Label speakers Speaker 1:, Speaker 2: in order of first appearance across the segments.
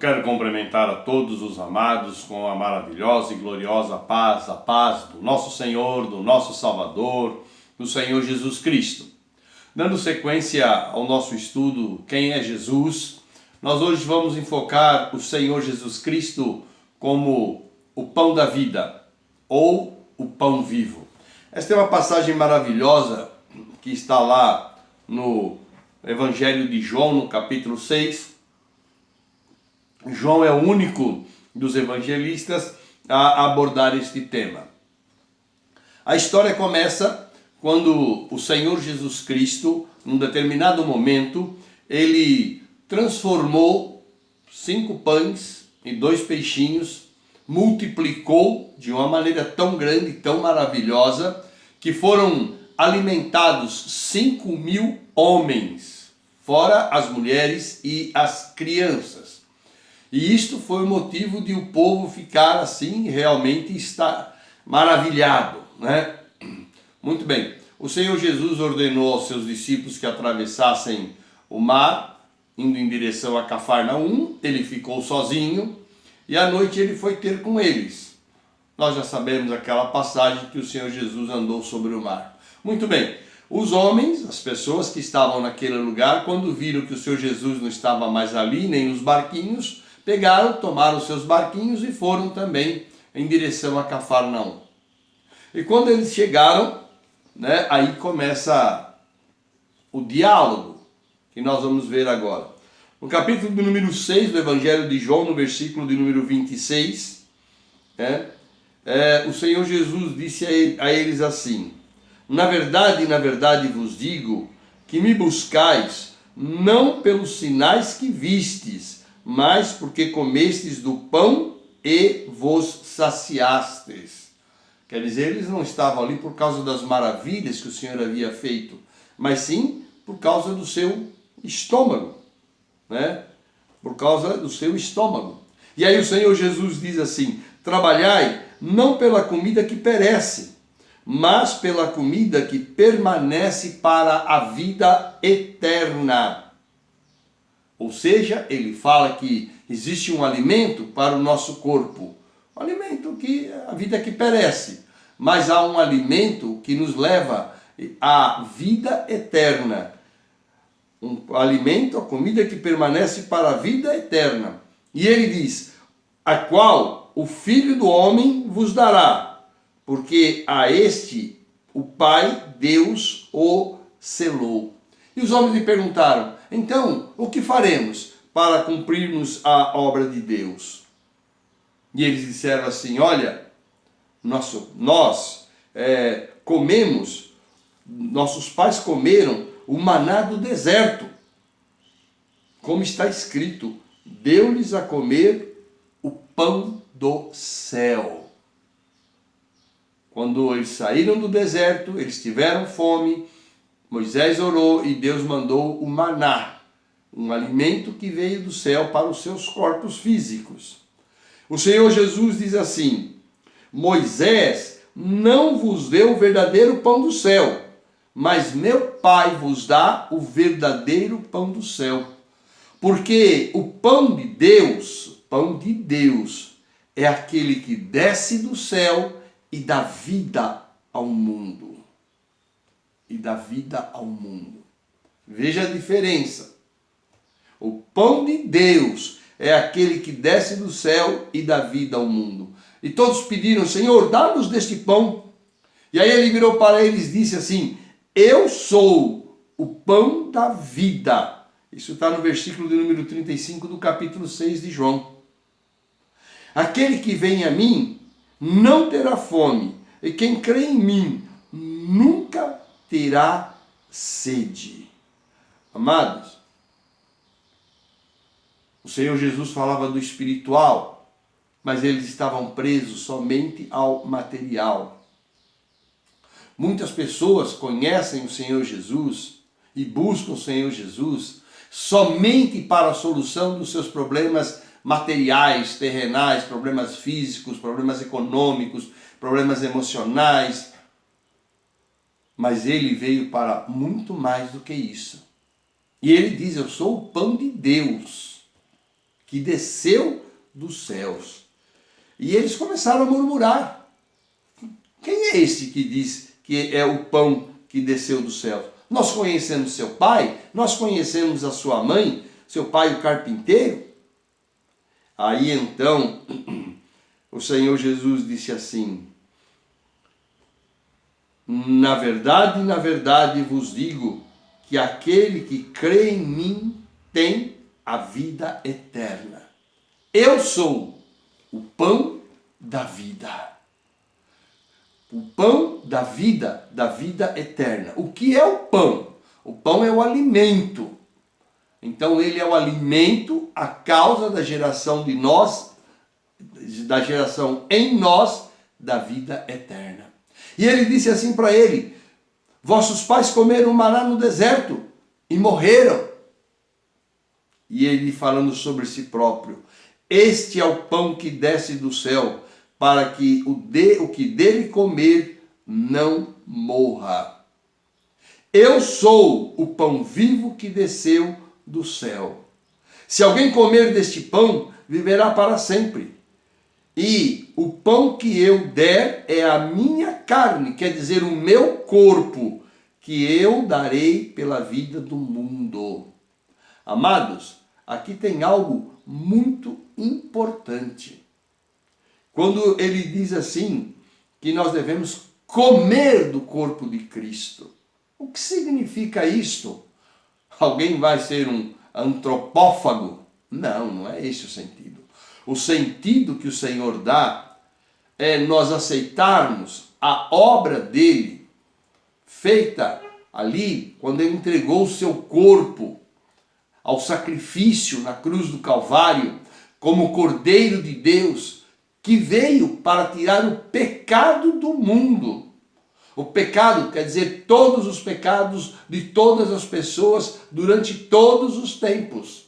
Speaker 1: quero cumprimentar a todos os amados com a maravilhosa e gloriosa paz, a paz do nosso Senhor, do nosso Salvador, do Senhor Jesus Cristo. Dando sequência ao nosso estudo, quem é Jesus, nós hoje vamos enfocar o Senhor Jesus Cristo como o pão da vida, ou o pão vivo. Esta é uma passagem maravilhosa que está lá no Evangelho de João, no capítulo 6, João é o único dos evangelistas a abordar este tema. A história começa quando o Senhor Jesus Cristo, num determinado momento, ele transformou 5 pães e 2 peixinhos, multiplicou de uma maneira tão grande, tão maravilhosa, que foram alimentados 5.000 homens, fora as mulheres e as crianças. E isto foi o motivo de o povo ficar assim, realmente estar maravilhado, né? Muito bem, o Senhor Jesus ordenou aos seus discípulos que atravessassem o mar, indo em direção a Cafarnaum. Ele ficou sozinho e à noite ele foi ter com eles. Nós já sabemos aquela passagem que o Senhor Jesus andou sobre o mar. Muito bem, os homens, as pessoas que estavam naquele lugar, quando viram que o Senhor Jesus não estava mais ali, nem os barquinhos, pegaram, tomaram seus barquinhos e foram também em direção a Cafarnaum. E quando eles chegaram, né, aí começa o diálogo, que nós vamos ver agora. No capítulo de número 6 do Evangelho de João, no versículo de número 26, o Senhor Jesus disse a eles assim: na verdade vos digo que me buscais, não pelos sinais que vistes, mas porque comestes do pão e vos saciastes. Quer dizer, eles não estavam ali por causa das maravilhas que o Senhor havia feito, mas sim por causa do seu estômago, né? Por causa do seu estômago. E aí o Senhor Jesus diz assim: trabalhai não pela comida que perece, mas pela comida que permanece para a vida eterna. Ou seja, ele fala que existe um alimento para o nosso corpo, um alimento que é a vida que perece, mas há um alimento que nos leva à vida eterna. Um alimento, a comida que permanece para a vida eterna. E ele diz: a qual o Filho do Homem vos dará, porque a este o Pai, Deus, o selou. E os homens lhe perguntaram: então, o que faremos para cumprirmos a obra de Deus? E eles disseram assim: olha, nós comemos, nossos pais comeram o maná do deserto, como está escrito, deu-lhes a comer o pão do céu. Quando eles saíram do deserto, eles tiveram fome, Moisés orou e Deus mandou o maná, um alimento que veio do céu para os seus corpos físicos. O Senhor Jesus diz assim: Moisés não vos deu o verdadeiro pão do céu, mas meu Pai vos dá o verdadeiro pão do céu. Porque o pão de Deus, é aquele que desce do céu e dá vida ao mundo. E dá vida ao mundo. Veja a diferença. O pão de Deus é aquele que desce do céu e dá vida ao mundo. E todos pediram: Senhor, dá-nos deste pão. E aí ele virou para eles e disse assim: eu sou o pão da vida. Isso está no versículo de número 35 do capítulo 6 de João. Aquele que vem a mim não terá fome, e quem crê em mim nunca terá sede. Amados, o Senhor Jesus falava do espiritual, mas eles estavam presos somente ao material. Muitas pessoas conhecem o Senhor Jesus e buscam o Senhor Jesus somente para a solução dos seus problemas materiais, terrenais, problemas físicos, problemas econômicos, problemas emocionais. Mas ele veio para muito mais do que isso. E ele diz: eu sou o pão de Deus, que desceu dos céus. E eles começaram a murmurar. Quem é este que diz que é o pão que desceu dos céus? Nós conhecemos seu pai, nós conhecemos a sua mãe, seu pai o carpinteiro. Aí então, o Senhor Jesus disse assim: na verdade vos digo que aquele que crê em mim tem a vida eterna. Eu sou o pão da vida. O pão da vida eterna. O que é o pão? O pão é o alimento. Então ele é o alimento, a causa da geração de nós, da geração em nós, da vida eterna. E ele disse assim para ele: vossos pais comeram maná no deserto e morreram. E ele falando sobre si próprio: este é o pão que desce do céu, para que o que dele comer não morra. Eu sou o pão vivo que desceu do céu. Se alguém comer deste pão, viverá para sempre. E o pão que eu der é a minha carne, quer dizer, o meu corpo, que eu darei pela vida do mundo. Amados, aqui tem algo muito importante. Quando ele diz assim, que nós devemos comer do corpo de Cristo. O que significa isto? Alguém vai ser um antropófago? Não, não é esse o sentido. O sentido que o Senhor dá é nós aceitarmos a obra dele, feita ali, quando ele entregou o seu corpo ao sacrifício na cruz do Calvário, como Cordeiro de Deus, que veio para tirar o pecado do mundo. O pecado quer dizer todos os pecados de todas as pessoas durante todos os tempos.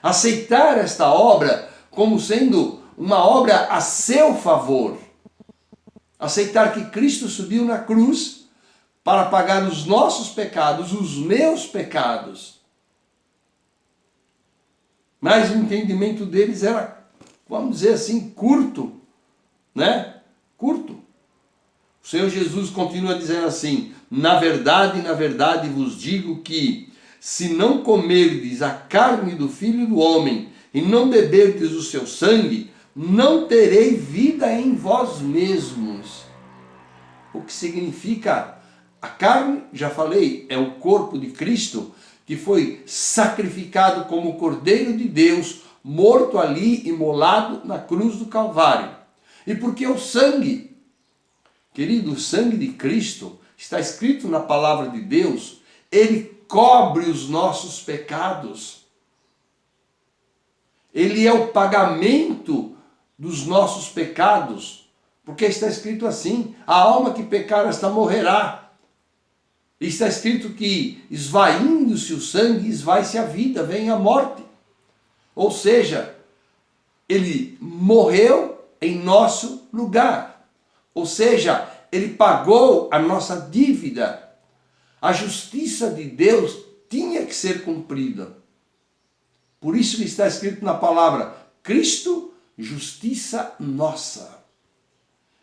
Speaker 1: Aceitar esta obra como sendo uma obra a seu favor. Aceitar que Cristo subiu na cruz para pagar os nossos pecados, os meus pecados. Mas o entendimento deles era, vamos dizer assim, curto, né? Curto. O Senhor Jesus continua dizendo assim: na verdade vos digo que, se não comerdes a carne do Filho do Homem e não beberdes o seu sangue, não terei vida em vós mesmos. O que significa a carne, já falei, é o corpo de Cristo, que foi sacrificado como Cordeiro de Deus, morto ali, imolado na cruz do Calvário. E porque o sangue, querido, o sangue de Cristo, está escrito na palavra de Deus, ele cobre os nossos pecados. Ele é o pagamento dos nossos pecados, porque está escrito assim: a alma que pecar, esta morrerá. E está escrito que, esvaindo-se o sangue, esvai-se a vida, vem a morte. Ou seja, ele morreu em nosso lugar. Ou seja, ele pagou a nossa dívida. A justiça de Deus tinha que ser cumprida. Por isso que está escrito na palavra: Cristo, justiça nossa.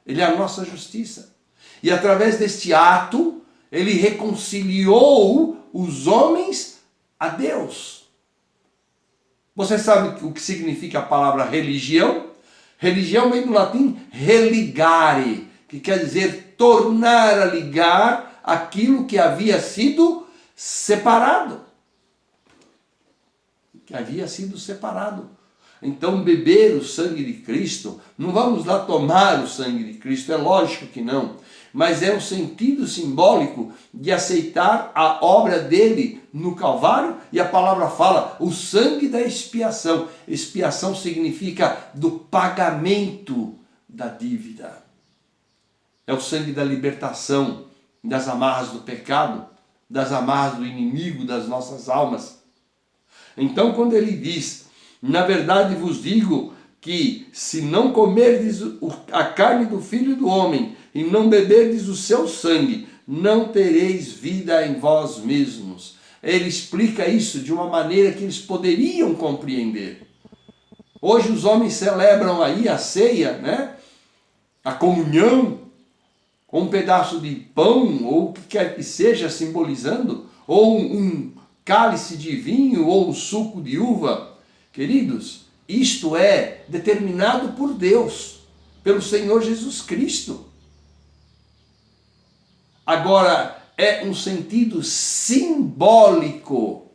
Speaker 1: Ele é a nossa justiça. E através deste ato, ele reconciliou os homens a Deus. Você sabe o que significa a palavra religião? Religião vem do latim religare, que quer dizer tornar a ligar aquilo que havia sido separado. Que havia sido separado. Então, beber o sangue de Cristo, não vamos lá tomar o sangue de Cristo, é lógico que não, mas é o sentido simbólico de aceitar a obra dele no Calvário, e a palavra fala o sangue da expiação. Expiação significa do pagamento da dívida. É o sangue da libertação das amarras do pecado, das amarras do inimigo das nossas almas. Então, quando ele diz: na verdade vos digo que, se não comerdes a carne do Filho do Homem e não beberdes o seu sangue, não tereis vida em vós mesmos. ele explica isso de uma maneira que eles poderiam compreender. Hoje os homens celebram aí a ceia, né? A comunhão, com um pedaço de pão, ou o que quer que seja, simbolizando, ou um cálice de vinho, ou um suco de uva. Queridos, isto é determinado por Deus, pelo Senhor Jesus Cristo. Agora, é um sentido simbólico.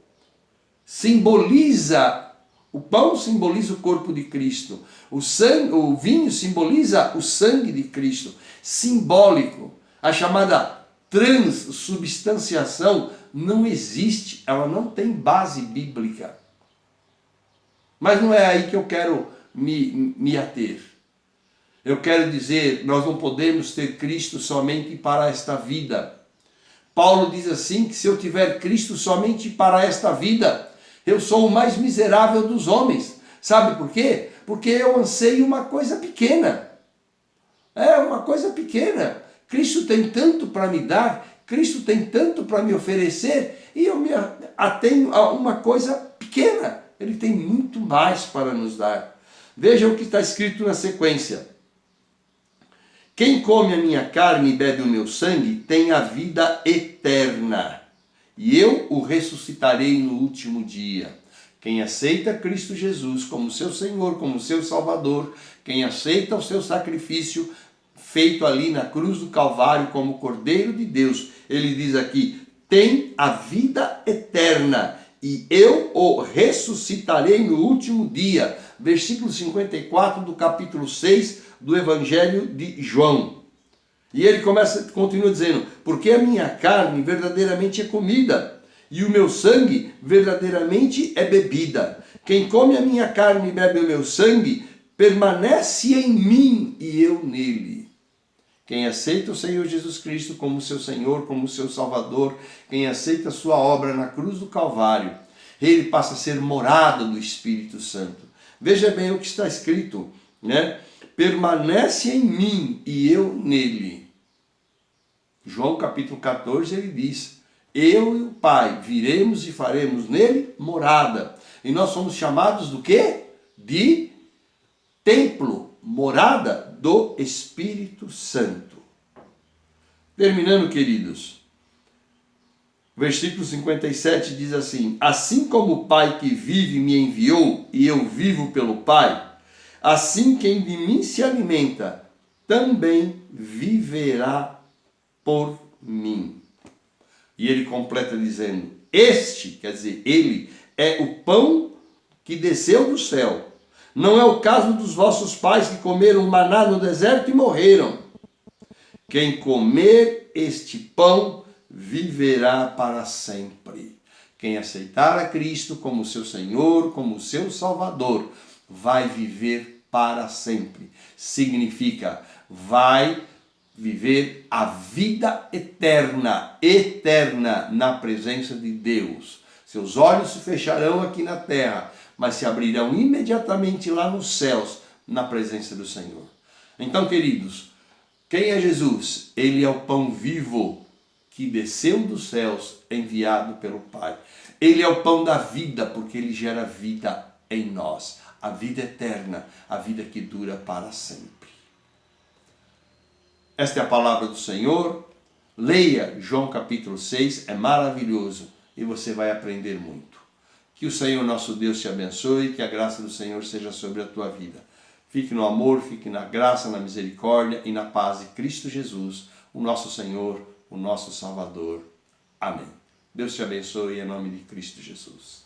Speaker 1: O pão simboliza o corpo de Cristo. O vinho simboliza o sangue de Cristo. Simbólico. A chamada transubstanciação não existe. Ela não tem base bíblica. Mas não é aí que eu quero me ater. Eu quero dizer, nós não podemos ter Cristo somente para esta vida. Paulo diz assim, que se eu tiver Cristo somente para esta vida, eu sou o mais miserável dos homens. Sabe por quê? Porque eu anseio uma coisa pequena. É uma coisa pequena. Cristo tem tanto para me dar, Cristo tem tanto para me oferecer, e eu me atenho a uma coisa pequena. Ele tem muito mais para nos dar. Veja o que está escrito na sequência. Quem come a minha carne e bebe o meu sangue tem a vida eterna, e eu o ressuscitarei no último dia. Quem aceita Cristo Jesus como seu Senhor, como seu Salvador, quem aceita o seu sacrifício feito ali na cruz do Calvário como Cordeiro de Deus, ele diz aqui, tem a vida eterna, e eu o ressuscitarei no último dia. Versículo 54 do capítulo 6 do Evangelho de João. E ele continua dizendo, porque a minha carne verdadeiramente é comida, e o meu sangue verdadeiramente é bebida. Quem come a minha carne e bebe o meu sangue, permanece em mim e eu nele. Quem aceita o Senhor Jesus Cristo como seu Senhor, como seu Salvador, quem aceita a sua obra na cruz do Calvário, ele passa a ser morada do Espírito Santo. Veja bem o que está escrito, né? Permanece em mim e eu nele. João capítulo 14, ele diz, eu e o Pai viremos e faremos nele morada. E nós somos chamados do quê? De templo, morada do Espírito Santo. Terminando, queridos, versículo 57 diz assim, assim como o Pai que vive me enviou e eu vivo pelo Pai, assim quem de mim se alimenta também viverá por mim. E ele completa dizendo, este, quer dizer, ele é o pão que desceu do céu. Não é o caso dos vossos pais que comeram maná no deserto e morreram. Quem comer este pão viverá para sempre. Quem aceitar a Cristo como seu Senhor, como seu Salvador, vai viver para sempre. Significa, vai viver a vida eterna, eterna na presença de Deus. Seus olhos se fecharão aqui na terra, mas se abrirão imediatamente lá nos céus, na presença do Senhor. Então, queridos, quem é Jesus? Ele é o pão vivo que desceu dos céus, enviado pelo Pai. Ele é o pão da vida, porque ele gera vida em nós. A vida eterna, a vida que dura para sempre. Esta é a palavra do Senhor. Leia João capítulo 6, é maravilhoso e você vai aprender muito. Que o Senhor nosso Deus te abençoe, que a graça do Senhor seja sobre a tua vida. Fique no amor, fique na graça, na misericórdia e na paz de Cristo Jesus, o nosso Senhor, o nosso Salvador. Amém. Deus te abençoe em nome de Cristo Jesus.